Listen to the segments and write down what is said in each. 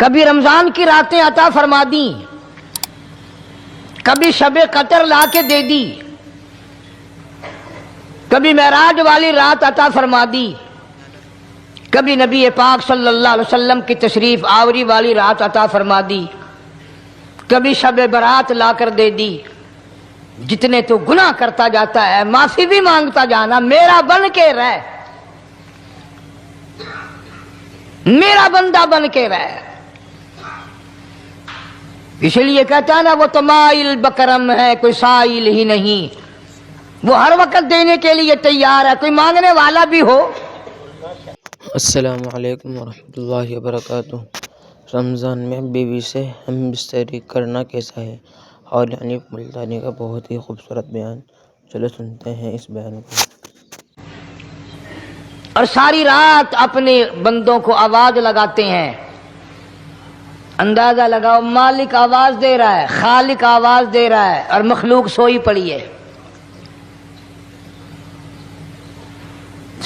کبھی رمضان کی راتیں عطا فرما دی، کبھی شب قدر لا کے دے دی، کبھی معراج والی رات عطا فرما دی، کبھی نبی پاک صلی اللہ علیہ وسلم کی تشریف آوری والی رات عطا فرما دی، کبھی شب برات لا کر دے دی۔ جتنے تو گناہ کرتا جاتا ہے معافی بھی مانگتا جانا، میرا بن کے رہ، میرا بندہ بن کے رہ۔ اس لیے کہتا ہے نا وہ تمائل بکرم ہے کوئی سائل ہی نہیں، وہ ہر وقت دینے کے لیے تیار ہے، کوئی مانگنے والا بھی ہو۔ السلام علیکم ورحمۃ اللہ وبرکاتہ۔ رمضان میں بیوی سے ہم بستری کرنا کیسا ہے؟ حول حنیف ملتانی کا بہت ہی خوبصورت بیان، چلو سنتے ہیں اس بیان کو۔ اور ساری رات اپنے بندوں کو آواز لگاتے ہیں، اندازہ لگاؤ مالک آواز دے رہا ہے، خالق آواز دے رہا ہے اور مخلوق سوئی پڑی ہے۔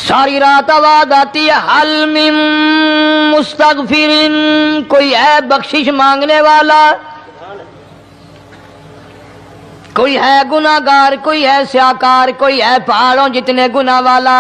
ساری رات آواز آتی ہے، حل من مستغفر، کوئی ہے بخشش مانگنے والا، کوئی ہے گناہ گار، کوئی ہے سیاکار، کوئی ہے پہاڑوں جتنے گناہ والا،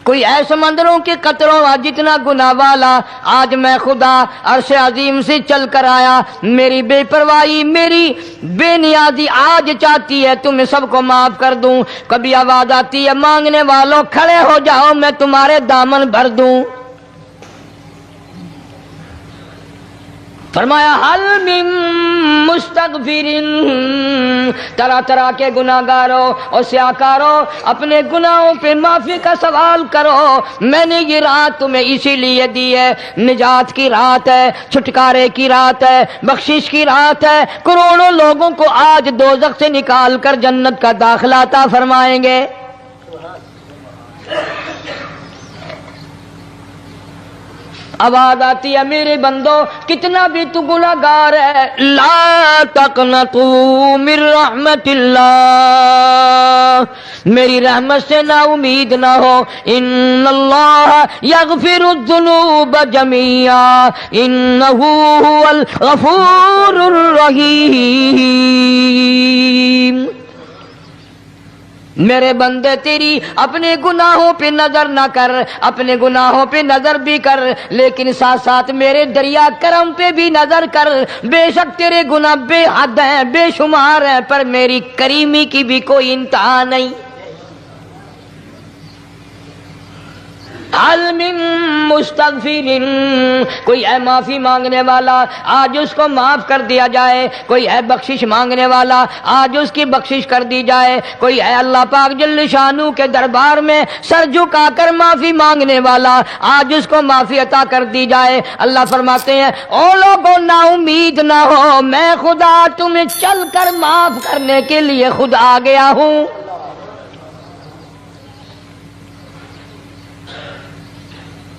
کوئی ہے سمندروں کے قطروں جتنا گناہ والا۔ آج میں خدا عرش عظیم سے چل کر آیا، میری بے پرواہی، میری بے نیازی آج چاہتی ہے تمہیں سب کو معاف کر دوں۔ کبھی آواز آتی ہے، مانگنے والوں کھڑے ہو جاؤ میں تمہارے دامن بھر دوں۔ فرمایا حل من مستغفر، طرح طرح کے گناہگاروں اور سیاکاروں اپنے گناہوں پہ معافی کا سوال کرو، میں نے یہ رات تمہیں اسی لیے دی ہے، نجات کی رات ہے، چھٹکارے کی رات ہے، بخشش کی رات ہے۔ کروڑوں لوگوں کو آج دوزخ سے نکال کر جنت کا داخلہ عطا فرمائیں گے۔ آواز آتی ہے، میرے بندو کتنا بھی تو گناہ گار ہے، لا تقنطوا من رحمت اللہ، میری رحمت سے نا امید نہ ہو۔ ان اللہ یغفر الذنوب جميعا انہ هو الغفور الرحیم۔ میرے بندے تیری اپنے گناہوں پہ نظر نہ کر، اپنے گناہوں پہ نظر بھی کر، لیکن ساتھ ساتھ میرے دریا کرم پہ بھی نظر کر۔ بے شک تیرے گناہ بے حد ہیں، بے شمار ہیں، پر میری کریمی کی بھی کوئی انتہا نہیں۔ حل من مستغفر، کوئی ہے معافی مانگنے والا، آج اس کو معاف کر دیا جائے۔ کوئی ہے بخشش مانگنے والا، آج اس کی بخشش کر دی جائے۔ کوئی ہے اللہ پاک جل شانو کے دربار میں سر جھکا کر معافی مانگنے والا، آج اس کو معافی عطا کر دی جائے۔ اللہ فرماتے ہیں، او لوگوں نا امید نہ ہو، میں خدا تمہیں چل کر معاف کرنے کے لیے خود آ گیا ہوں۔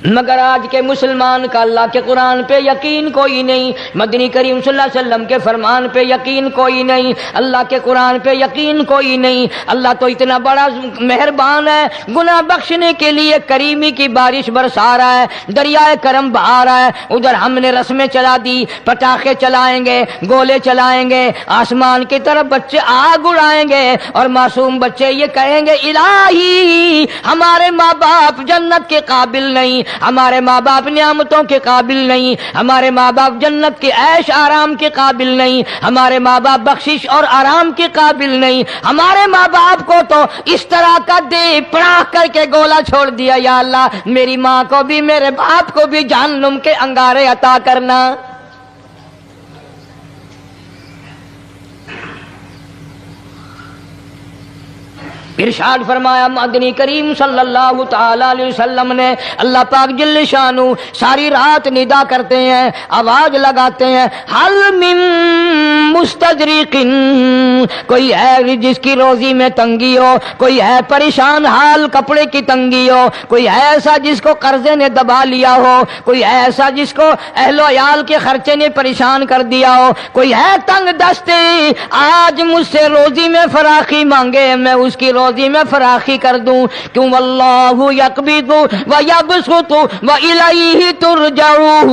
مگر آج کے مسلمان کا اللہ کے قرآن پہ یقین کوئی نہیں، مدنی کریم صلی اللہ علیہ وسلم کے فرمان پہ یقین کوئی نہیں، اللہ کے قرآن پہ یقین کوئی نہیں۔ اللہ تو اتنا بڑا مہربان ہے، گناہ بخشنے کے لیے کریمی کی بارش برسا رہا ہے، دریائے کرم بہا رہا ہے۔ ادھر ہم نے رسمیں چلا دی، پٹاخے چلائیں گے، گولے چلائیں گے، آسمان کی طرف بچے آگ اڑائیں گے، اور معصوم بچے یہ کہیں گے، الہی ہمارے ماں باپ جنت کے قابل نہیں، ہمارے ماں باپ نعمتوں کے قابل نہیں، ہمارے ماں باپ جنت کے عیش آرام کے قابل نہیں، ہمارے ماں باپ بخشش اور آرام کے قابل نہیں، ہمارے ماں باپ کو تو اس طرح کا دے پڑاخ کر کے گولا چھوڑ دیا۔ یا اللہ میری ماں کو بھی میرے باپ کو بھی جہنم کے انگارے عطا کرنا۔ ارشاد فرمایا مدنی کریم صلی اللہ تعالی علیہ وسلم نے، اللہ پاک جل شانو ساری رات ندا کرتے ہیں، آواز لگاتے ہیں، حل من مستدرق، کوئی ہے جس کی روزی میں تنگی ہو، کوئی ہے پریشان حال کپڑے کی تنگی ہو، کوئی ہے ایسا جس کو قرضے نے دبا لیا ہو، کوئی ہے ایسا جس کو اہل و عیال کے خرچے نے پریشان کر دیا ہو، کوئی ہے تنگ دستے آج مجھ سے روزی میں فراخی مانگے، میں اس کی روزی میں فراخی کر دوں. کیوں واللہ یقبض ویبسط والیہ ترجعون.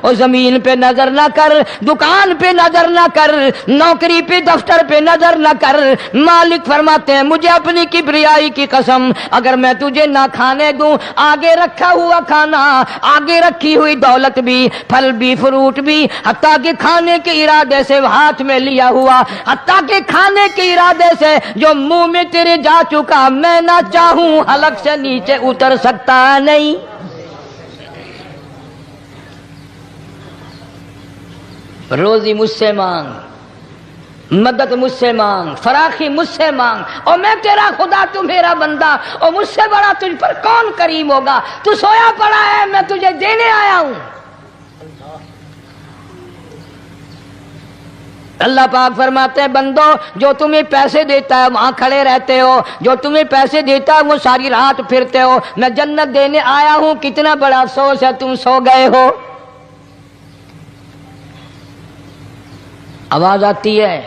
اور زمین پہ نظر نہ کر, دکان پہ نظر نہ کر, نوکری پہ دفتر پہ نظر نہ کر. مالک فرماتے ہیں مجھے اپنی کبریائی کی قسم, اگر میں تجھے نہ کھانے دوں, آگے رکھا ہوا کھانا, آگے رکھی ہوئی دولت بھی, پھل بھی, فروٹ بھی, حتیٰ کہ کھانے کے ارادے سے ہاتھ میں لیا ہوا, حتیٰ کہ کھانے کے ارادے سے جو منہ میں تیرے جا چکا, میں نہ چاہوں حلق سے نیچے اتر سکتا نہیں. روزی مجھ سے مانگ, مدد مجھ سے مانگ, فراخی مجھ سے مانگ, اور میں تیرا خدا, تو میرا بندہ, اور مجھ سے بڑا تجھ پر کون کریم ہوگا. تو سویا پڑا ہے, میں تجھے دینے آیا ہوں. اللہ پاک فرماتے ہیں بندو, جو تمہیں پیسے دیتا ہے وہاں کھڑے رہتے ہو, جو تمہیں پیسے دیتا ہے وہ ساری رات پھرتے ہو. میں جنت دینے آیا ہوں, کتنا بڑا افسوس ہے تم سو گئے ہو. آواز آتی ہے,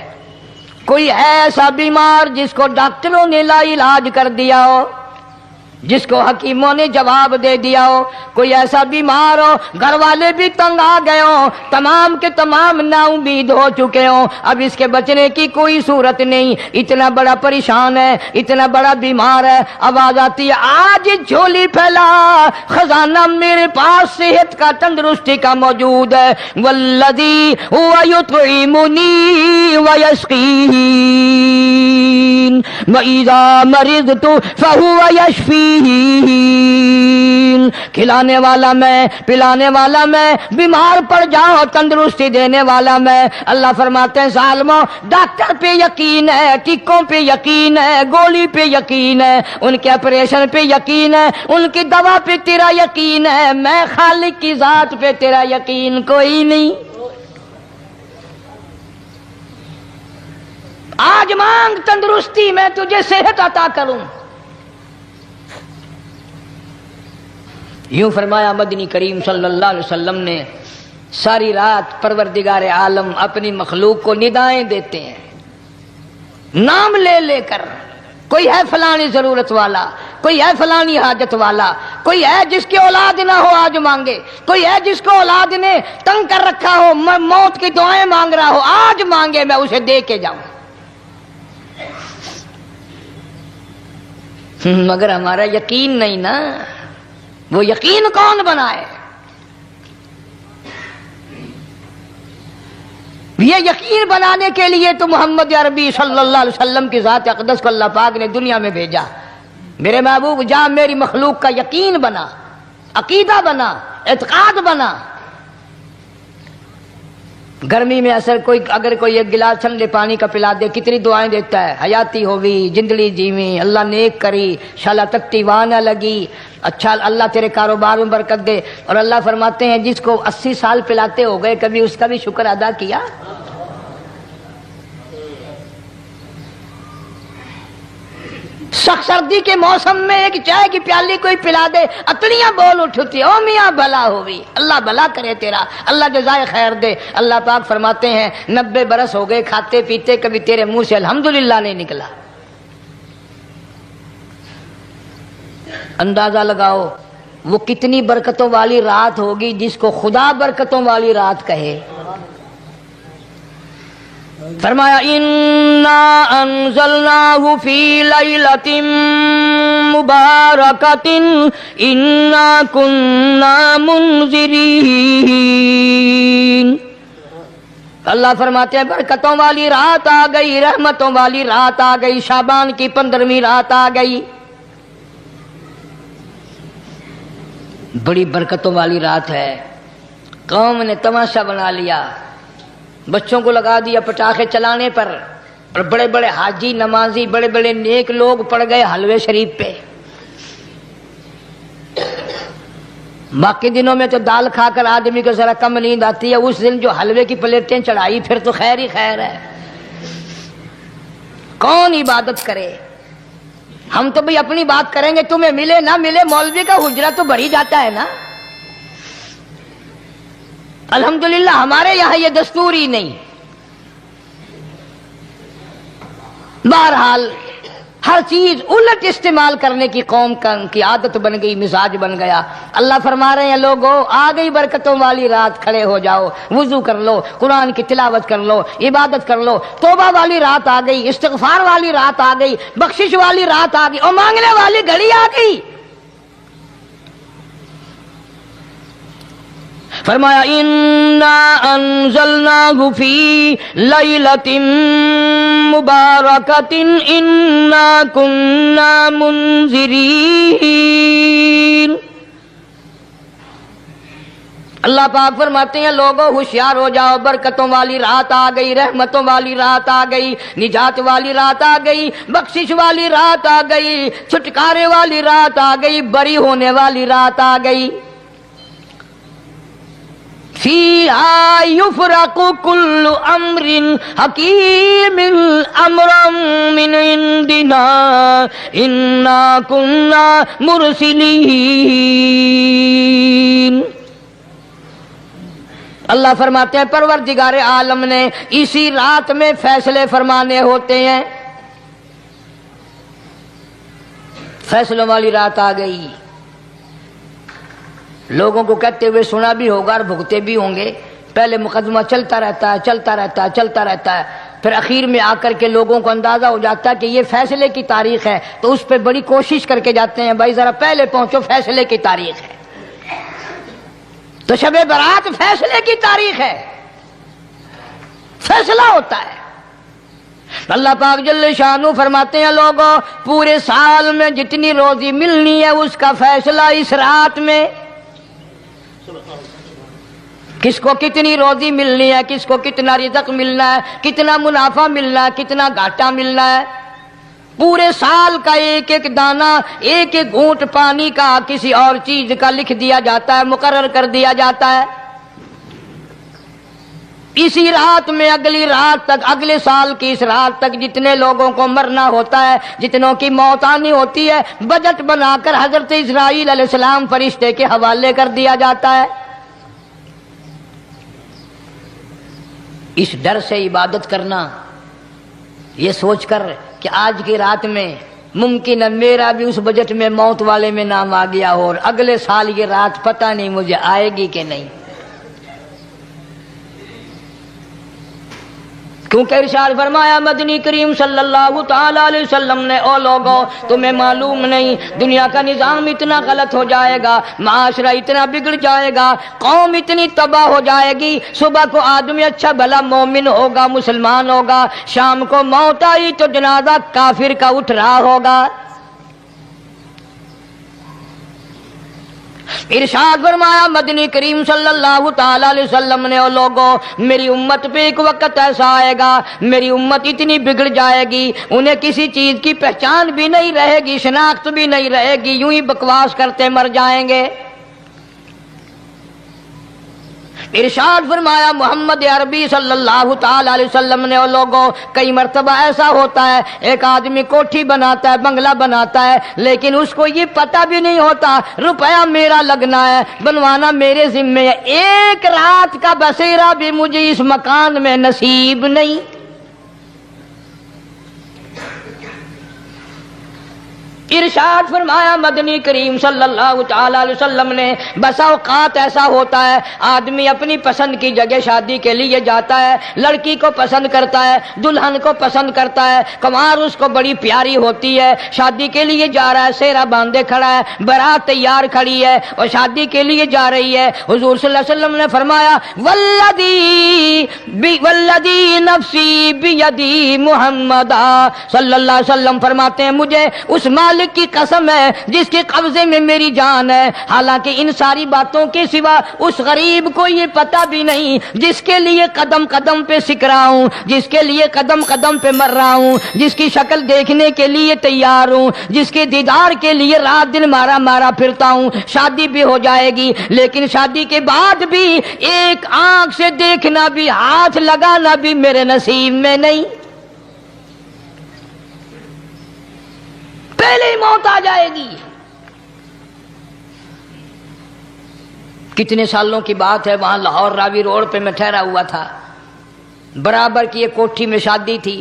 کوئی ہے ایسا بیمار جس کو ڈاکٹروں نے لا علاج کر دیا ہو, جس کو حکیموں نے جواب دے دیا ہو؟ کوئی ایسا بیمار ہو, گھر والے بھی تنگ آ گئے ہوں, تمام کے تمام نا امید ہو چکے ہوں, اب اس کے بچنے کی کوئی صورت نہیں, اتنا بڑا پریشان ہے, اتنا بڑا بیمار ہے. آواز آتی ہے آج جھولی پھیلا, خزانہ میرے پاس صحت کا, تندرستی کا موجود ہے. والذی هو یطعمنی ویسقین وَإِذَا مَرِضْتُ فَهُوَ يَشْفِينِ. کھلانے والا میں, پلانے والا میں, بیمار پڑ جاؤ تندرستی دینے والا میں. اللہ فرماتے ہیں ظالموں, ڈاکٹر پہ یقین ہے, ٹیکوں پہ یقین ہے, گولی پہ یقین ہے, ان کے آپریشن پہ یقین ہے, ان کی دوا پہ تیرا یقین ہے, میں خالق کی ذات پہ تیرا یقین کوئی نہیں. آج مانگ تندرستی, میں تجھے صحت عطا کروں. یوں فرمایا مدنی کریم صلی اللہ علیہ وسلم نے. ساری رات پروردگار عالم اپنی مخلوق کو ندائیں دیتے ہیں, نام لے لے کر. کوئی ہے فلانی ضرورت والا, کوئی ہے فلانی حاجت والا, کوئی ہے جس کی اولاد نہ ہو آج مانگے, کوئی ہے جس کو اولاد نے تنگ کر رکھا ہو, موت کی دعائیں مانگ رہا ہو, آج مانگے, میں اسے دے کے جاؤں. مگر ہمارا یقین نہیں نا, وہ یقین کون بنائے؟ یہ یقین بنانے کے لیے تو محمد عربی صلی اللہ علیہ وسلم کی ذات اقدس کو اللہ پاک نے دنیا میں بھیجا. میرے محبوب جا میری مخلوق کا یقین بنا, عقیدہ بنا, اعتقاد بنا. گرمی میں اگر کوئی ایک گلاس ٹھنڈے پانی کا پلا دے, کتنی دعائیں دیتا ہے, حیاتی ہوئی, جندلی جیویں, اللہ نیک کری, شالا تکتی وہاں نہ لگی, اچھا اللہ تیرے کاروبار میں برکت دے. اور اللہ فرماتے ہیں جس کو 80 سال پلاتے ہو گئے, کبھی اس کا بھی شکر ادا کیا؟ سخت سردی کے موسم میں ایک چائے کی پیالی کوئی پلا دے, اتنیاں بول اٹھتی, او میاں بھلا ہوئی, اللہ بھلا کرے تیرا, اللہ جزائے خیر دے. اللہ پاک فرماتے ہیں 90 برس ہو گئے کھاتے پیتے, کبھی تیرے منہ سے الحمدللہ نہیں نکلا. اندازہ لگاؤ وہ کتنی برکتوں والی رات ہوگی جس کو خدا برکتوں والی رات کہے. فرمایا انا انزلناہ فی لیلۃ مبارکۃ انا کننا منذرین. اللہ فرماتے ہیں برکتوں والی رات آ گئی, رحمتوں والی رات آ گئی, شعبان کی 15ویں رات آ گئی. بڑی برکتوں والی رات ہے. قوم نے تماشا بنا لیا, بچوں کو لگا دیا پٹاخے چلانے پر, اور بڑے بڑے حاجی نمازی, بڑے بڑے نیک لوگ پڑ گئے حلوے شریف پہ. باقی دنوں میں تو دال کھا کر آدمی کو ذرا کم نیند آتی ہے, اس دن جو حلوے کی پلیٹیں چڑھائی پھر تو خیر ہی خیر ہے. کون عبادت کرے؟ ہم تو بھئی اپنی بات کریں گے, تمہیں ملے نہ ملے, مولوی کا حجرہ تو بڑھ ہی جاتا ہے نا. الحمدللہ ہمارے یہاں یہ دستور ہی نہیں. بہرحال ہر چیز الٹ استعمال کرنے کی قوم کی عادت بن گئی، مزاج بن گیا۔ اللہ فرما رہے ہیں لوگوں آ گئی برکتوں والی رات، کھڑے ہو جاؤ، وضو کر لو، قرآن کی تلاوت کر لو، عبادت کر لو، توبہ والی رات آ گئی، استغفار والی رات آ گئی، بخشش والی رات آ گئی، اور مانگنے والی گھڑی آ گئی۔ فرمایا انا انزلناہ فی لیلۃ مبارکۃ انا کنا منذرین۔ اللہ پاک فرماتے ہیں لوگوں ہوشیار ہو جاؤ، برکتوں والی رات آ گئی، رحمتوں والی رات آ گئی، نجات والی رات آ گئی، بخشش والی رات آ گئی، چھٹکارے والی رات آ گئی، بری ہونے والی رات آ گئی۔ فیہا یفرق کل امر حکیم امرا من عندنا انا کنا مرسلین۔ اللہ فرماتے ہیں پروردگار عالم نے اسی رات میں فیصلے فرمانے ہوتے ہیں۔ فیصلوں والی رات آ گئی، لوگوں کو کہتے ہوئے سنا بھی ہوگا اور بھگتے بھی ہوں گے۔ پہلے مقدمہ چلتا رہتا ہے، چلتا رہتا ہے، چلتا رہتا ہے، پھر اخیر میں آ کر کے لوگوں کو اندازہ ہو جاتا ہے کہ یہ فیصلے کی تاریخ ہے، تو اس پہ بڑی کوشش کر کے جاتے ہیں بھائی ذرا پہلے پہنچو، فیصلے کی تاریخ ہے۔ تو شب برات فیصلے کی تاریخ ہے، فیصلہ ہوتا ہے۔ اللہ پاک جل شانہ فرماتے ہیں لوگوں پورے سال میں جتنی روزی ملنی ہے اس کا فیصلہ اس رات میں، کس کو کتنی روزی ملنی ہے، کس کو کتنا رزق ملنا ہے، کتنا منافع ملنا ہے، کتنا گھاٹا ملنا ہے۔ پورے سال کا ایک ایک دانہ، ایک ایک گھونٹ پانی کا کسی اور چیز کا لکھ دیا جاتا ہے، مقرر کر دیا جاتا ہے۔ اسی رات میں اگلی رات تک، اگلے سال کی اس رات تک جتنے لوگوں کو مرنا ہوتا ہے، جتنوں کی موت آنی ہوتی ہے، بجٹ بنا کر حضرت اسرائیل علیہ السلام فرشتے کے حوالے کر دیا جاتا ہے۔ اس ڈر سے عبادت کرنا، یہ سوچ کر کہ آج کی رات میں ممکن ہے میرا بھی اس بجٹ میں موت والے میں نام آ گیا ہو، اور اگلے سال یہ رات پتہ نہیں مجھے آئے گی کہ نہیں۔ کیونکہ ارشاد فرمایا مدنی کریم صلی اللہ تعالی علیہ وسلم نے او لوگوں تمہیں معلوم نہیں دنیا کا نظام اتنا غلط ہو جائے گا، معاشرہ اتنا بگڑ جائے گا، قوم اتنی تباہ ہو جائے گی، صبح کو آدمی اچھا بھلا مومن ہوگا، مسلمان ہوگا، شام کو موت آئی تو جنازہ کافر کا اٹھ رہا ہوگا۔ ارشاد فرمایا مدنی کریم صلی اللہ تعالی علیہ وسلم نے او لوگوں میری امت پہ ایک وقت ایسا آئے گا، میری امت اتنی بگڑ جائے گی انہیں کسی چیز کی پہچان بھی نہیں رہے گی، شناخت بھی نہیں رہے گی، یوں ہی بکواس کرتے مر جائیں گے۔ ارشاد فرمایا محمد عربی صلی اللہ تعالی علیہ وسلم نے لوگوں کئی مرتبہ ایسا ہوتا ہے ایک آدمی کوٹھی بناتا ہے، بنگلہ بناتا ہے، لیکن اس کو یہ پتہ بھی نہیں ہوتا روپیہ میرا لگنا ہے، بنوانا میرے ذمے ہے، ایک رات کا بسیرا بھی مجھے اس مکان میں نصیب نہیں۔ ارشاد فرمایا مدنی کریم صلی اللہ تعالی علیہ وسلم نے بسا اوقات ایسا ہوتا ہے آدمی اپنی پسند کی جگہ شادی کے لیے جاتا ہے، لڑکی کو پسند کرتا ہے، دلہن کو پسند کرتا ہے، کمار اس کو بڑی پیاری ہوتی ہے، شادی کے لیے جا رہا ہے، سہرا باندھے کھڑا ہے، بارات تیار کھڑی ہے اور شادی کے لیے جا رہی ہے۔ حضور صلی اللہ علیہ وسلم نے فرمایا والذی نفسی بیدی محمد صلی اللہ علیہ وسلم فرماتے ہیں مجھے اس مالک کی قسم ہے جس کے قبضے میں میری جان ہے، حالانکہ ان ساری باتوں کے سوا اس غریب کو یہ پتہ بھی نہیں جس کے لیے قدم قدم پہ سکھ رہا ہوں، جس کے لیے قدم قدم پہ مر رہا ہوں، جس کی شکل دیکھنے کے لیے تیار ہوں، جس کے دیدار کے لیے رات دن مارا مارا پھرتا ہوں۔ شادی بھی ہو جائے گی لیکن شادی کے بعد بھی ایک آنکھ سے دیکھنا بھی، ہاتھ لگانا بھی میرے نصیب میں نہیں، پہلے ہی موت آ جائے گی۔ کتنے سالوں کی بات ہے، وہاں لاہور راوی روڈ پہ میں ٹھہرا ہوا تھا، برابر کی ایک کوٹھی میں شادی تھی،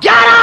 11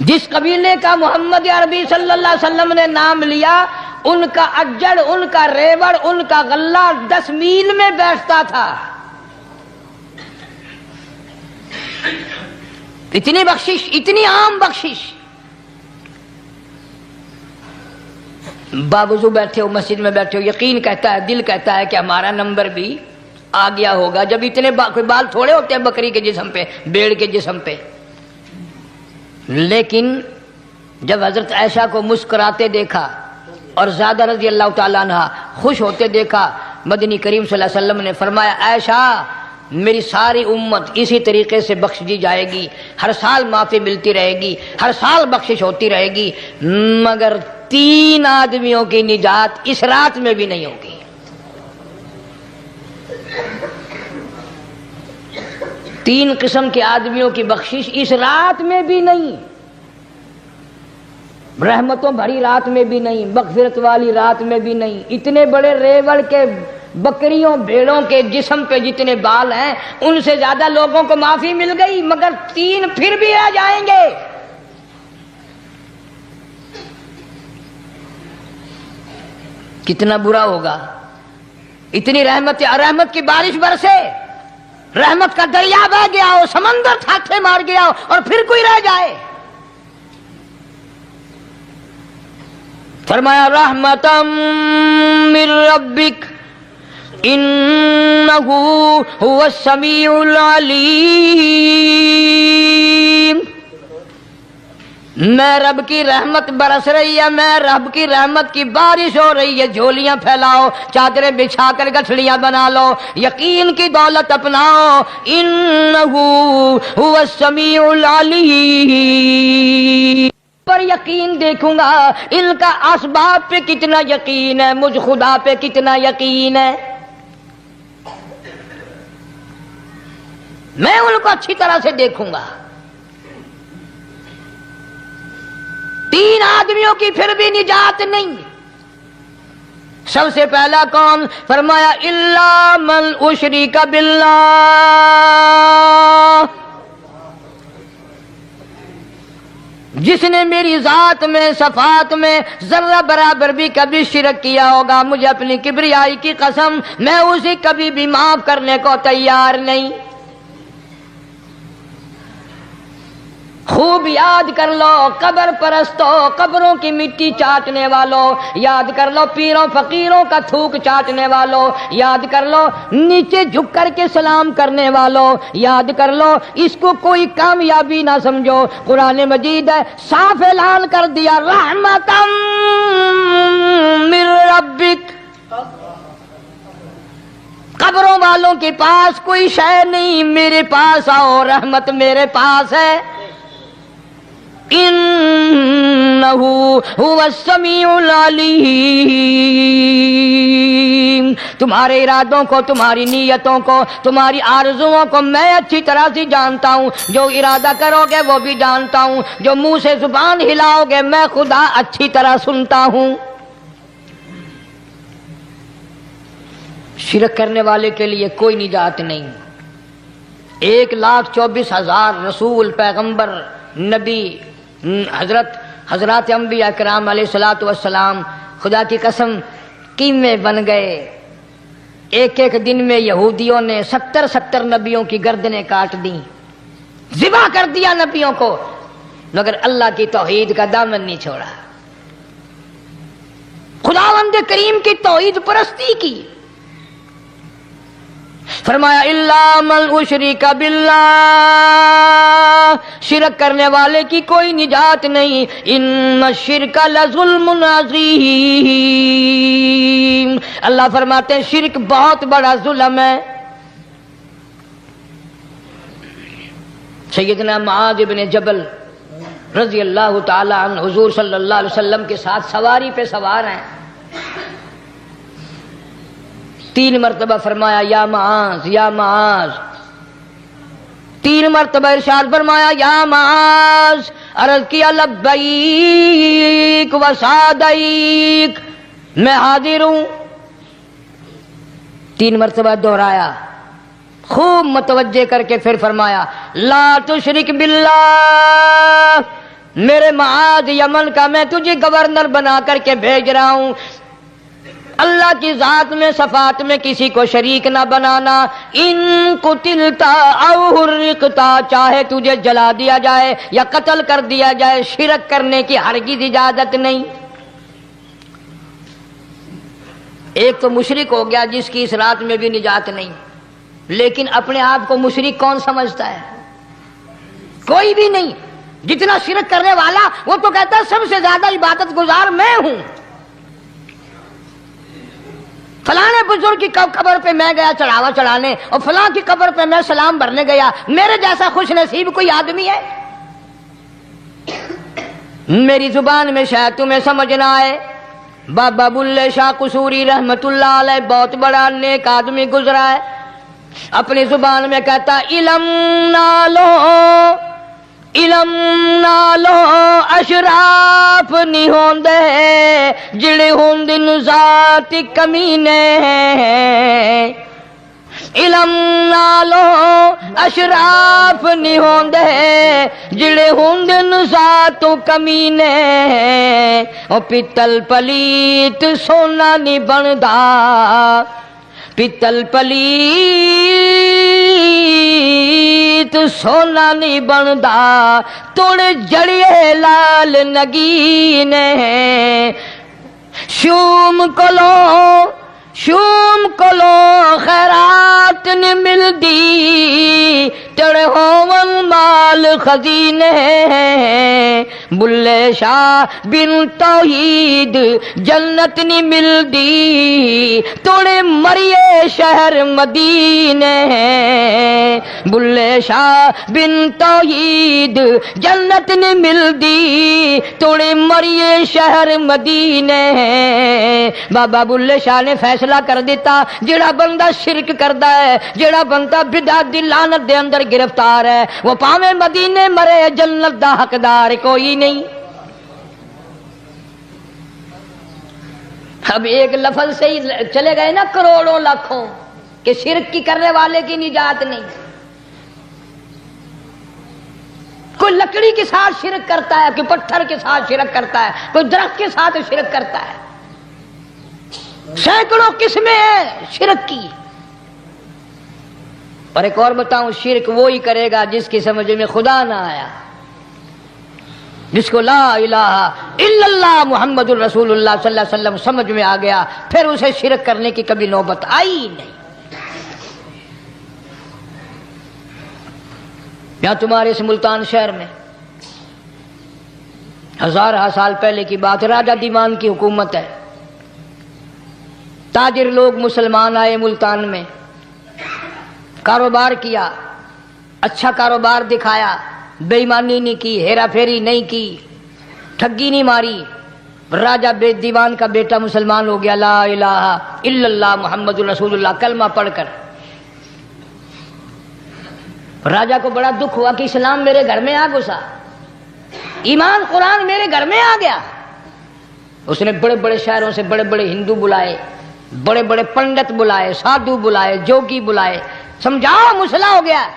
جس قبیلے کا محمد عربی صلی اللہ علیہ وسلم نے نام لیا، ان کا اجڑ، ان کا ریوڑ، ان کا غلہ 10 میل میں بیٹھتا تھا۔ اتنی بخشش، اتنی عام بخشش۔ باوضو بیٹھے ہو، مسجد میں بیٹھے ہو، یقین کہتا ہے، دل کہتا ہے کہ ہمارا نمبر بھی آ گیا ہوگا۔ جب اتنے کوئی بال تھوڑے ہوتے ہیں بکری کے جسم پہ، بھیڑ کے جسم پہ۔ لیکن جب حضرت عائشہ کو مسکراتے دیکھا اور زیادہ رضی اللہ تعالیٰ عنہ خوش ہوتے دیکھا، مدنی کریم صلی اللہ علیہ وسلم نے فرمایا، عائشہ میری ساری امت اسی طریقے سے بخش دی جائے گی، ہر سال معافی ملتی رہے گی، ہر سال بخشش ہوتی رہے گی، مگر 3 آدمیوں کی نجات اس رات میں بھی نہیں ہوگی۔ 3 قسم کے آدمیوں کی بخشش اس رات میں بھی نہیں، رحمتوں بھری رات میں بھی نہیں، مغفرت والی رات میں بھی نہیں۔ اتنے بڑے ریوڑ کے بکریوں بھیڑوں کے جسم پہ جتنے بال ہیں، ان سے زیادہ لوگوں کو معافی مل گئی، مگر 3 پھر بھی رہ جائیں گے۔ کتنا برا ہوگا۔ اتنی رحمت کی بارش برسے، رحمت کا دریا بہ گیا ہو، سمندر تھاٹھے مار گیا ہو، اور پھر کوئی رہ جائے۔ فرمایا رحمتم من ربک انہ هو السمیع العلیم۔ میں رب کی رحمت برس رہی ہے، میں رب کی رحمت کی بارش ہو رہی ہے، جھولیاں پھیلاؤ، چادریں بچھا کر گٹھڑیاں بنا لو، یقین کی دولت اپناؤ، انہ هو السمیع العلیم۔ پر یقین دیکھوں گا ان کا اسباب پہ کتنا یقین ہے، مجھ خدا پہ کتنا یقین ہے۔ میں ان کو اچھی طرح سے دیکھوں گا۔ 3 آدمیوں کی پھر بھی نجات نہیں۔ سب سے پہلا کون؟ فرمایا الا من اشرک باللہ، جس نے میری ذات میں، صفات میں ذرہ برابر بھی کبھی شرک کیا ہوگا، مجھے اپنی کبریائی کی قسم، میں اسے کبھی بھی معاف کرنے کو تیار نہیں۔ خوب یاد کر لو قبر پرستوں، قبروں کی مٹی چاٹنے والوں، یاد کر لو پیروں فقیروں کا تھوک چاٹنے والوں، یاد کر لو نیچے جھک کر کے سلام کرنے والوں، یاد کر لو اس کو کوئی کامیابی نہ سمجھو۔ قرآن مجید ہے، صاف اعلان کر دیا رحمتم من ربک۔ قبروں والوں کے پاس کوئی شے نہیں، میرے پاس آؤ، رحمت میرے پاس ہے۔ انہ هو السمیع العلیم۔ تمہارے ارادوں کو، تمہاری نیتوں کو، تمہاری آرزوؤں کو میں اچھی طرح سے جانتا ہوں۔ جو ارادہ کرو گے وہ بھی جانتا ہوں، جو منہ سے زبان ہلاؤ گے میں خدا اچھی طرح سنتا ہوں۔ شرک کرنے والے کے لیے کوئی نجات نہیں۔ 1,24,000 رسول، پیغمبر، نبی، حضرات انبیاء کرام علیہ الصلوۃ والسلام خدا کی قسم قیمے بن گئے۔ ایک دن میں یہودیوں نے 70 نبیوں کی گردنیں کاٹ دیں، ذبح کر دیا نبیوں کو، مگر اللہ کی توحید کا دامن نہیں چھوڑا، خداوند کریم کی توحید پرستی کی۔ فرمایا الا من اشرک باللہ، شرک کرنے والے کی کوئی نجات نہیں۔ ان الشرک لظلم عظیم، اللہ فرماتے ہیں شرک بہت بڑا ظلم ہے۔ سیدنا معاذ بن جبل رضی اللہ تعالی عنہ حضور صلی اللہ علیہ وسلم کے ساتھ سواری پہ سوار ہیں، 3 مرتبہ فرمایا یا معاذ یا معاذ، 3 مرتبہ ارشاد فرمایا یا معاذ، عرض کیا لبیک و سعدیک، میں حاضر ہوں، 3 مرتبہ دہرایا، خوب متوجہ کر کے پھر فرمایا لا تشرک باللہ، میرے معاذ یمن کا میں تجھے گورنر بنا کر کے بھیج رہا ہوں، اللہ کی ذات میں صفات میں کسی کو شریک نہ بنانا، ان قتلتا او حرقتا، چاہے تجھے جلا دیا جائے یا قتل کر دیا جائے، شرک کرنے کی ہرگز اجازت نہیں۔ ایک تو مشرک ہو گیا جس کی اس رات میں بھی نجات نہیں، لیکن اپنے آپ کو مشرک کون سمجھتا ہے؟ کوئی بھی نہیں۔ جتنا شرک کرنے والا وہ تو کہتا ہے سب سے زیادہ عبادت گزار میں ہوں، فلاں بزرگ کی قبر پہ میں گیا چڑھاوا چڑھانے اور فلاں کی قبر پہ میں سلام بھرنے گیا، میرے جیسا خوش نصیب کوئی آدمی ہے؟ میری زبان میں شاید تمہیں سمجھ نہ آئے، بابا بلے شاہ قصوری رحمت اللہ علیہ بہت بڑا نیک آدمی گزرا ہے، اپنی زبان میں کہتا علم نالو علم نالو اشراف نہیں ہوندے جڑے ہوندن ذات کمینے، علم نالو اشراف نہیں ہوندے جڑے ہوندن ذات کمینے، او پتل پلیت سونا نہیں بندا، پتل پلیت سونا نہیں بندا، توڑ جڑیے لال نگینے، شوم کلو خیرات نہیں ملدی، تڑے ہون مال خزینے، بلے شاہ بن توحید جنت نہیں ملدی، توڑے مریے شہر مدینے، بلے شاہ بن توحید جنت نہیں ملدی، توڑے مریے شہر مدینے۔ بابا بلے شاہ نے فیصلہ کر دیتا، جڑا بندہ شرک کردا ہے، جڑا بندہ بدعت دی لعنت دے اندر گرفتار ہے، وہ پاویں مدینے مرے جنت دا حقدار کوئی نہیں۔ اب ایک لفظ سے ہی چلے گئے نا کروڑوں لاکھوں کہ شرک کی کرنے والے کی نجات نہیں۔ کوئی لکڑی کے ساتھ شرک کرتا ہے، کوئی پتھر کے ساتھ شرک کرتا ہے، کوئی درخت کے ساتھ شرک کرتا ہے، سینکڑوں قسمیں ہیں شرک کی۔ اور ایک اور بتاؤں، شرک وہی کرے گا جس کی سمجھ میں خدا نہ آیا، جس کو لا الہ الا اللہ محمد الرسول اللہ صلی اللہ علیہ وسلم سمجھ میں آ گیا، پھر اسے شرک کرنے کی کبھی نوبت آئی نہیں۔ یہاں تمہارے اس ملتان شہر میں ہزارہ سال پہلے کی بات، راجہ دیوان کی حکومت ہے، تاجر لوگ مسلمان آئے ملتان میں، کاروبار کیا، اچھا کاروبار دکھایا، بے ایمانی نہیں کی، ہیرا پھیری نہیں کی، ٹھگی نہیں ماری، راجہ دیوان کا بیٹا مسلمان ہو گیا، لا الہ الا اللہ محمد رسول اللہ کلمہ پڑھ کر۔ راجہ کو بڑا دکھ ہوا کہ اسلام میرے گھر میں آ گھسا، ایمان قرآن میرے گھر میں آ گیا۔ اس نے بڑے بڑے شہروں سے بڑے بڑے ہندو بلائے، بڑے بڑے پنڈت بلائے، سادھو بلائے، جوگی بلائے، سمجھاؤ مسئلہ ہو گیا۔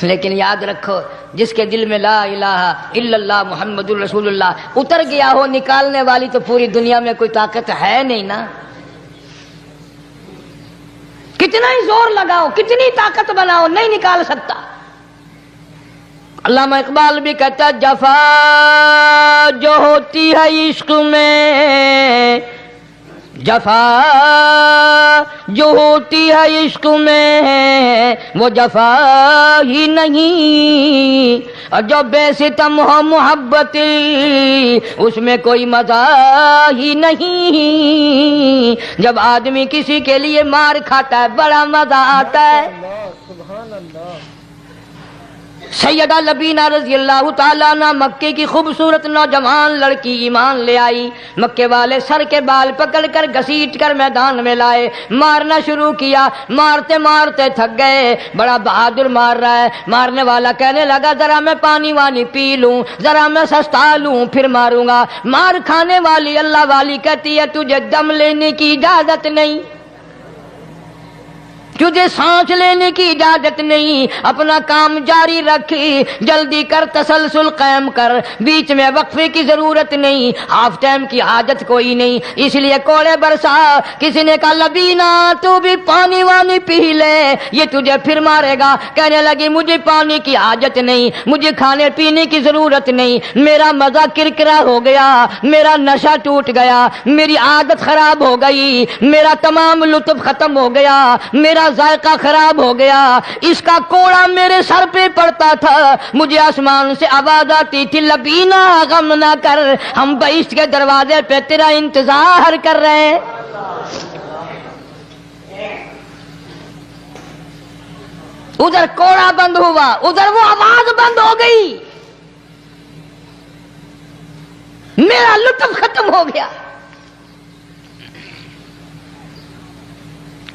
لیکن یاد رکھو، جس کے دل میں لا الہ الا اللہ محمد الرسول اللہ اتر گیا ہو، نکالنے والی تو پوری دنیا میں کوئی طاقت ہے نہیں نا۔ کتنا ہی زور لگاؤ، کتنی طاقت بناؤ، نہیں نکال سکتا۔ علامہ اقبال بھی کہتا ہے، جفا جو ہوتی ہے عشق میں، جفا جو ہوتی ہے عشق میں وہ جفا ہی نہیں، اور جو بے ستم ہو محبت اس میں کوئی مزہ ہی نہیں۔ جب آدمی کسی کے لیے مار کھاتا ہے بڑا مزہ آتا ہے۔ سبحان اللہ۔ سیدہ لبینہ رضی اللہ تعالیٰ عنہ مکے کی خوبصورت نوجوان لڑکی ایمان لے آئی، مکے والے سر کے بال پکڑ کر گھسیٹ کر میدان میں لائے، مارنا شروع کیا، مارتے مارتے تھک گئے، بڑا بہادر مار رہا ہے۔ مارنے والا کہنے لگا ذرا میں پانی وانی پی لوں، ذرا میں سستا لوں پھر ماروں گا۔ مار کھانے والی اللہ والی کہتی ہے تجھے دم لینے کی اجازت نہیں، تجھے سانس لینے کی اجازت نہیں، اپنا کام جاری رکھ، جلدی کر، تسلسل قائم کر، بیچ میں وقفے کی ضرورت نہیں، ہاف ٹائم کی حاجت کوئی نہیں، اس لیے کوڑے برسا۔ کسی نے کہا لبینا تو بھی پانی وانی پی لے، یہ تجھے پھر مارے گا۔ کہنے لگی مجھے پانی کی حاجت نہیں، مجھے کھانے پینے کی ضرورت نہیں، میرا مزہ کرکرا ہو گیا، میرا نشہ ٹوٹ گیا، میری عادت خراب ہو گئی، میرا تمام لطف ختم ہو گیا، میرا ذائقہ خراب ہو گیا، اس کا کوڑا میرے سر پہ پڑتا تھا، مجھے آسمان سے آواز آتی تھی لبینا غم نہ کر، ہم بہشت کے دروازے پہ تیرا انتظار کر رہے ہیں۔ ادھر کوڑا بند ہوا، ادھر وہ آواز بند ہو گئی، میرا لطف ختم ہو گیا۔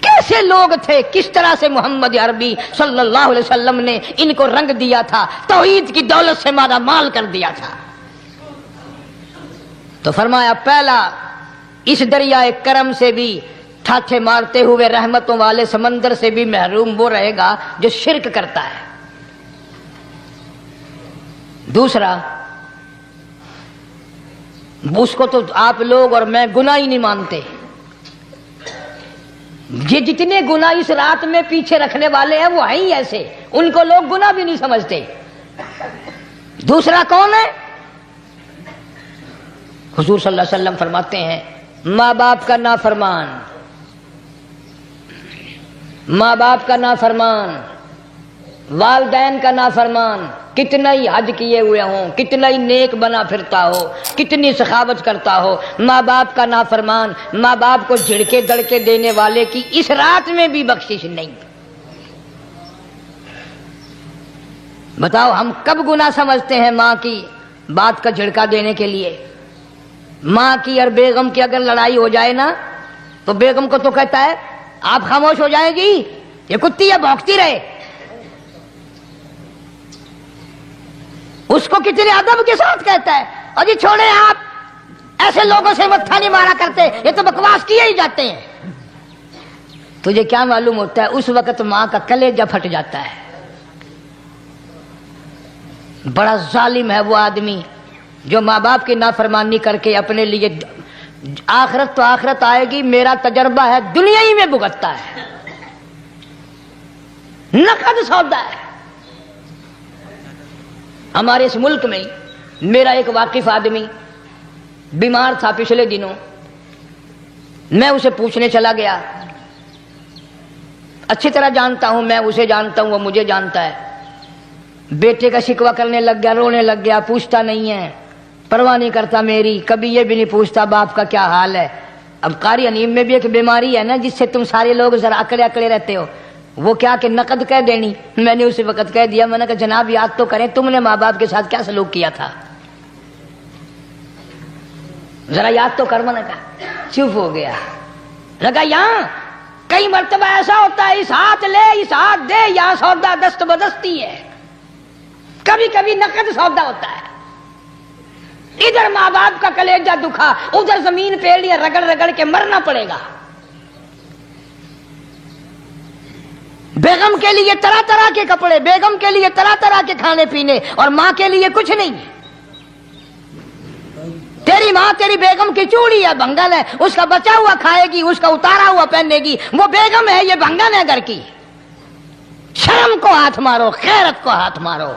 کیسے لوگ تھے، کس طرح سے محمد عربی صلی اللہ علیہ وسلم نے ان کو رنگ دیا تھا، توحید کی دولت سے مالا مال کر دیا تھا۔ تو فرمایا پہلا، اس دریائے کرم سے بھی ٹھاٹھے مارتے ہوئے رحمتوں والے سمندر سے بھی محروم وہ رہے گا جو شرک کرتا ہے۔ دوسرا، اس کو تو آپ لوگ اور میں گناہ ہی نہیں مانتے، یہ جتنے گناہ اس رات میں پیچھے رکھنے والے ہیں وہ ہیں ہی ایسے، ان کو لوگ گناہ بھی نہیں سمجھتے۔ دوسرا کون ہے؟ حضور صلی اللہ علیہ وسلم فرماتے ہیں ماں باپ کا نافرمان، ماں باپ کا نافرمان، والدین کا نافرمان، کتنا ہی حج کیے ہوئے ہوں، کتنا ہی نیک بنا پھرتا ہو، کتنی سخاوت کرتا ہو، ماں باپ کا نافرمان، ماں باپ کو جھڑکے دڑکے دینے والے کی اس رات میں بھی بخشش نہیں۔ بتاؤ ہم کب گناہ سمجھتے ہیں ماں کی بات کا جھڑکا دینے کے لیے؟ ماں کی اور بیگم کی اگر لڑائی ہو جائے نا تو بیگم کو تو کہتا ہے آپ خاموش ہو جائیں گی، یہ کتی ہے بھونکتی رہے۔ اس کو کتنے ادب کے ساتھ کہتا ہے اور جی چھوڑے آپ ایسے لوگوں سے متھا نہیں مارا کرتے، یہ تو بکواس کیے ہی جاتے ہیں۔ تجھے کیا معلوم ہوتا ہے اس وقت ماں کا کلیجہ پھٹ جاتا ہے۔ بڑا ظالم ہے وہ آدمی جو ماں باپ کی نافرمانی کر کے اپنے لیے، آخرت تو آخرت آئے گی، میرا تجربہ ہے دنیا ہی میں بھگتتا ہے، نقد سودا ہے۔ ہمارے اس ملک میں میرا ایک واقف آدمی بیمار تھا پچھلے دنوں، میں اسے پوچھنے چلا گیا، اچھی طرح جانتا ہوں، میں اسے جانتا ہوں، وہ مجھے جانتا ہے۔ بیٹے کا شکوہ کرنے لگ گیا، رونے لگ گیا، پوچھتا نہیں ہے، پرواہ نہیں کرتا میری، کبھی یہ بھی نہیں پوچھتا باپ کا کیا حال ہے۔ اب قاری انیم میں بھی ایک بیماری ہے نا جس سے تم سارے لوگ ذرا اکڑے اکڑے رہتے ہو، وہ کیا کہ نقد کہہ دینی۔ میں نے اسی وقت کہہ دیا، میں نے کہا جناب یاد تو کریں تم نے ماں باپ کے ساتھ کیا سلوک کیا تھا، ذرا یاد تو کر۔ میں نے کہا چپ ہو گیا، لگا یہاں کئی مرتبہ ایسا ہوتا ہے اس ہاتھ لے اس ہاتھ دے، یہاں سودا دست بدستی ہے، کبھی کبھی نقد سودا ہوتا ہے۔ ادھر ماں باپ کا کلیجہ دکھا، ادھر زمین پہ لیا رگڑ رگڑ کے مرنا پڑے گا۔ بیگم کے لیے طرح طرح کے کپڑے، بیگم کے لیے طرح طرح کے کھانے پینے، اور ماں کے لیے کچھ نہیں۔ تیری ماں تیری بیگم کی چوڑی ہے، بھنگن ہے، اس کا بچا ہوا کھائے گی، اس کا اتارا ہوا پہنے گی، وہ بیگم ہے، یہ بھنگن ہے گھر کی۔ شرم کو ہاتھ مارو، غیرت کو ہاتھ مارو۔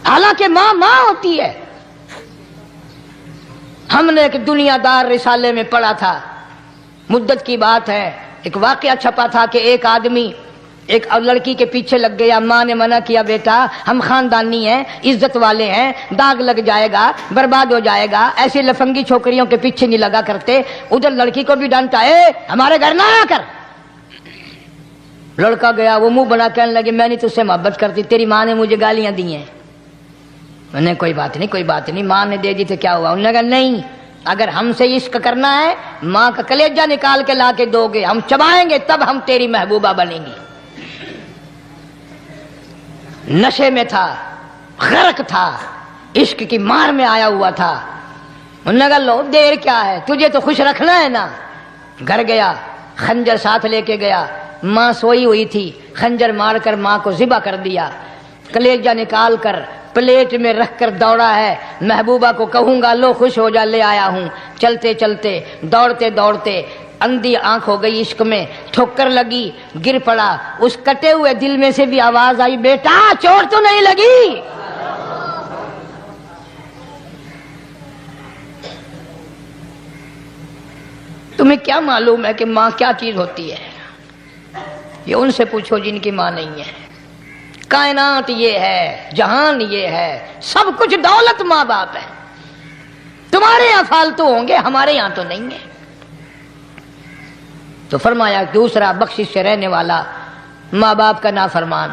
حالانکہ ماں ماں ہوتی ہے۔ ہم نے ایک دنیا دار رسالے میں پڑھا تھا، مدت کی بات ہے، ایک واقعہ چھپا تھا کہ ایک آدمی ایک لڑکی کے پیچھے لگ گیا، ماں نے منع کیا بیٹا ہم خاندانی ہیں، عزت والے ہیں، داغ لگ جائے گا، برباد ہو جائے گا، ایسی لفنگی چھوکریوں کے پیچھے نہیں لگا کرتے۔ ادھر لڑکی کو بھی ڈانٹا، ہمارے گھر نہ آیا کر۔ لڑکا گیا، وہ منہ بنا کہنے لگے میں نہیں تجھ سے محبت کرتی، تیری ماں نے مجھے گالیاں دی ہیں۔ میں نے کوئی بات نہیں کوئی بات نہیں، ماں نے دے دی تو کیا ہوا؟ انہوں نے کہا نہیں، اگر ہم سے عشق کرنا ہے ماں کا کلیجہ نکال کے لا کے دو گے، ہم چبائیں گے تب ہم تیری محبوبہ بنیں گی۔ نشے میں تھا، غرق تھا، عشق کی مار میں آیا ہوا تھا۔ انہوں نے کہا لو دیر کیا ہے، تجھے تو خوش رکھنا ہے نا، گھر گیا، خنجر ساتھ لے کے گیا، ماں سوئی ہوئی تھی، خنجر مار کر ماں کو ذبح کر دیا، کلیجہ نکال کر پلیٹ میں رکھ کر دوڑا ہے، محبوبہ کو کہوں گا لو خوش ہو جا، لے آیا ہوں۔ چلتے چلتے دوڑتے دوڑتے اندھی آنکھ ہو گئی عشق میں، ٹھوکر لگی، گر پڑا، اس کٹے ہوئے دل میں سے بھی آواز آئی، بیٹا چوٹ تو نہیں لگی؟ تمہیں کیا معلوم ہے کہ ماں کیا چیز ہوتی ہے؟ یہ ان سے پوچھو جن کی ماں نہیں ہے۔ کائنات یہ ہے، جہان یہ ہے، سب کچھ دولت ماں باپ ہے۔ تمہارے یہاں فالتو ہوں گے، ہمارے یہاں تو نہیں ہے۔ تو فرمایا دوسرا بخشش سے رہنے والا ماں باپ کا نافرمان۔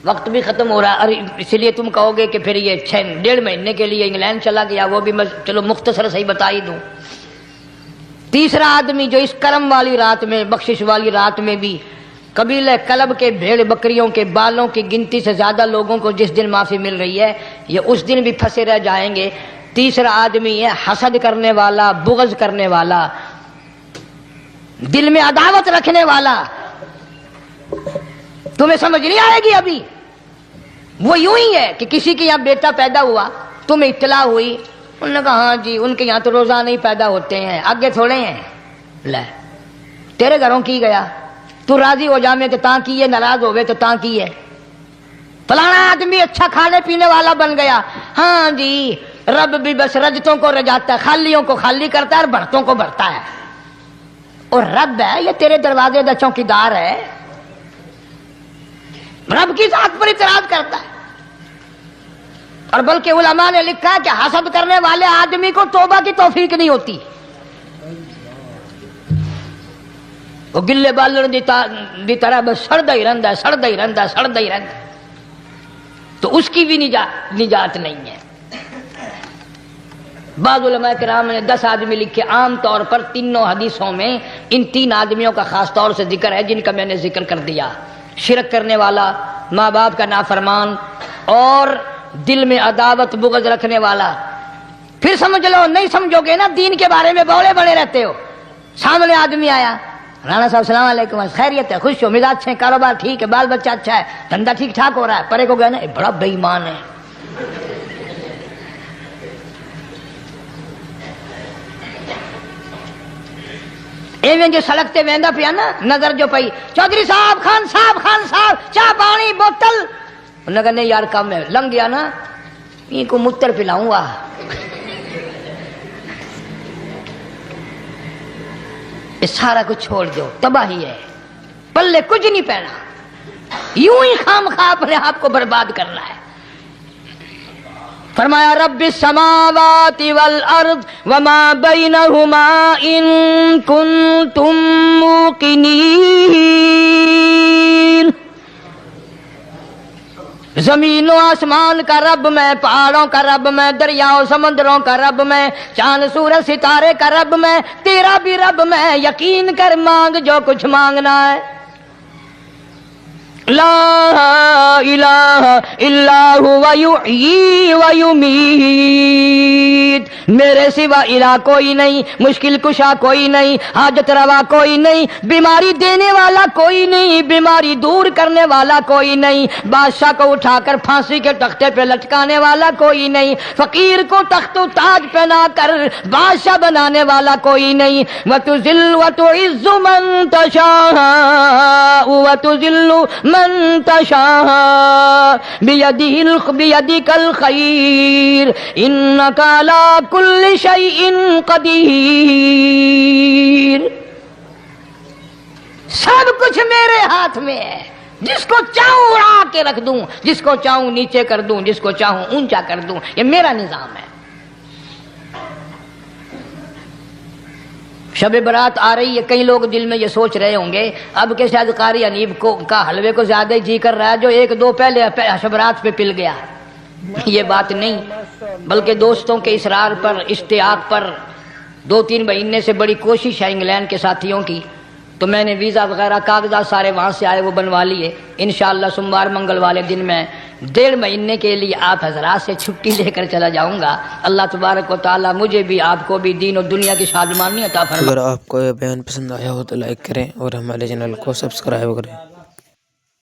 وقت بھی ختم ہو رہا ہے، اس لیے تم کہو گے کہ پھر یہ 1.5 مہینے کے لیے انگلینڈ چلا گیا، وہ بھی میں چلو مختصر صحیح بتا ہی دوں۔ تیسرا آدمی جو اس کرم والی رات میں، بخشش والی رات میں بھی قبیلہ کلب کے بھیڑ بکریوں کے بالوں کی گنتی سے زیادہ لوگوں کو جس دن معافی مل رہی ہے، یہ اس دن بھی پھنسے رہ جائیں گے۔ تیسرا آدمی ہے حسد کرنے والا، بغض کرنے والا، دل میں عداوت رکھنے والا۔ تمہیں سمجھ نہیں آئے گی ابھی۔ وہ یوں ہی ہے کہ کسی کے یہاں بیٹا پیدا ہوا، تمہیں اطلاع ہوئی، انہوں نے کہا ہاں جی ان کے یہاں تو روزانہ ہی پیدا ہوتے ہیں، آگے تھوڑے ہیں۔ لے تیرے گھروں کی گیا، تو راضی ہو جا میں تو تاں کی ہے، ناراض ہوئے تو تاں کی ہے۔ فلانا آدمی اچھا کھانے پینے والا بن گیا، ہاں جی رب بھی بس رجتوں کو رجاتا ہے، خالیوں کو خالی کرتا ہے اور بھرتوں کو بھرتا ہے۔ اور رب ہے یہ تیرے دروازے دا چوکیدار ہے، رب کی ذات پر اعتراض کرتا ہے۔ اور بلکہ علماء نے لکھا کہ حسد کرنے والے آدمی کو توبہ کی توفیق نہیں ہوتی، وہ گلے بالن دی طرح بس سڑدا ہی رہندا ہے، سڑدا ہی رہندا ہے، سڑدا ہی رہندا ہے، تو اس کی بھی نجات نہیں ہے۔ بعض علماء کرام نے 10 آدمی لکھے، عام طور پر تینوں حدیثوں میں ان 3 آدمیوں کا خاص طور سے ذکر ہے جن کا میں نے ذکر کر دیا، شرک کرنے والا، ماں باپ کا نافرمان اور دل میں عداوت بغض رکھنے والا۔ پھر سمجھ لو، نہیں سمجھو گے نا دین کے بارے میں بولے بڑے رہتے ہو۔ سامنے آدمی آیا، رانا صاحب السلام علیکم، خیریت ہے، خوش ہو، مزاج اچھے، کاروبار ٹھیک ہے، بال بچہ اچھا ہے، دھندا ٹھیک ٹھاک ہو رہا ہے، پرے کو گیا نا یہ بڑا بے ایمان ہے۔ ایویں جو سڑک تے ویندا پیا نا، نظر جو پئی، چودھری صاحب، خان صاحب چاہ پانی بوتل، انہوں نے کہا نہیں یار کم ہے، لنگ گیا نا ان کو متر پلاؤں گا۔ یہ سارا کچھ چھوڑ دو، تباہی ہے، پلے کچھ نہیں پہنا، یوں ہی خام خواہ اپنے آپ کو برباد کرنا ہے۔ فرمایا رب السماوات والارض وما بینہما ان کنتم موقنین، زمین و آسمان کا رب میں، پہاڑوں کا رب میں، دریاؤں سمندروں کا رب میں، چاند سورج ستارے کا رب میں، تیرا بھی رب میں، یقین کر مانگ جو کچھ مانگنا ہے۔ لا الہ الا هو یحیی و یمیت، میرے سوا الہ کوئی نہیں، مشکل کشا کوئی نہیں، حاجت روا کوئی نہیں، بیماری دینے والا کوئی نہیں، بیماری دور کرنے والا کوئی نہیں، بادشاہ کو اٹھا کر پھانسی کے تختے پہ لٹکانے والا کوئی نہیں، فقیر کو تخت و تاج پہنا کر بادشاہ بنانے والا کوئی نہیں۔ وتذل وتعز من تشاء وتذل من تشاء بیدک الخیر انک علی کل شیء قدیر، سب کچھ میرے ہاتھ میں ہے، جس کو چاہوں اڑا کے رکھ دوں، جس کو چاہوں نیچے کر دوں، جس کو چاہوں اونچا کر دوں، یہ میرا نظام ہے۔ شب برات آ رہی ہے، کئی لوگ دل میں یہ سوچ رہے ہوں گے اب کہ شاید قاری انیب کا حلوے کو زیادہ جی کر رہا ہے جو 1-2 پہلے شب برات پہ پل گیا۔ یہ بات نہیں، بلکہ دوستوں کے اصرار پر، اشتیاق پر 2-3 مہینے سے بڑی کوشش ہے انگلینڈ کے ساتھیوں کی، تو میں نے ویزا وغیرہ کاغذات سارے وہاں سے آئے وہ بنوا لیے. انشاءاللہ سوموار منگل والے دن میں 1.5 مہینے کے لیے آپ حضرات سے چھٹی لے کر چلا جاؤں گا. اللہ تبارک و تعالیٰ مجھے بھی آپ کو بھی دین و دنیا کی شادمانی عطا فرمائے. اگر آپ کو یہ بیان پسند آیا ہو تو لائک کریں اور ہمارے چینل کو سبسکرائب کریں.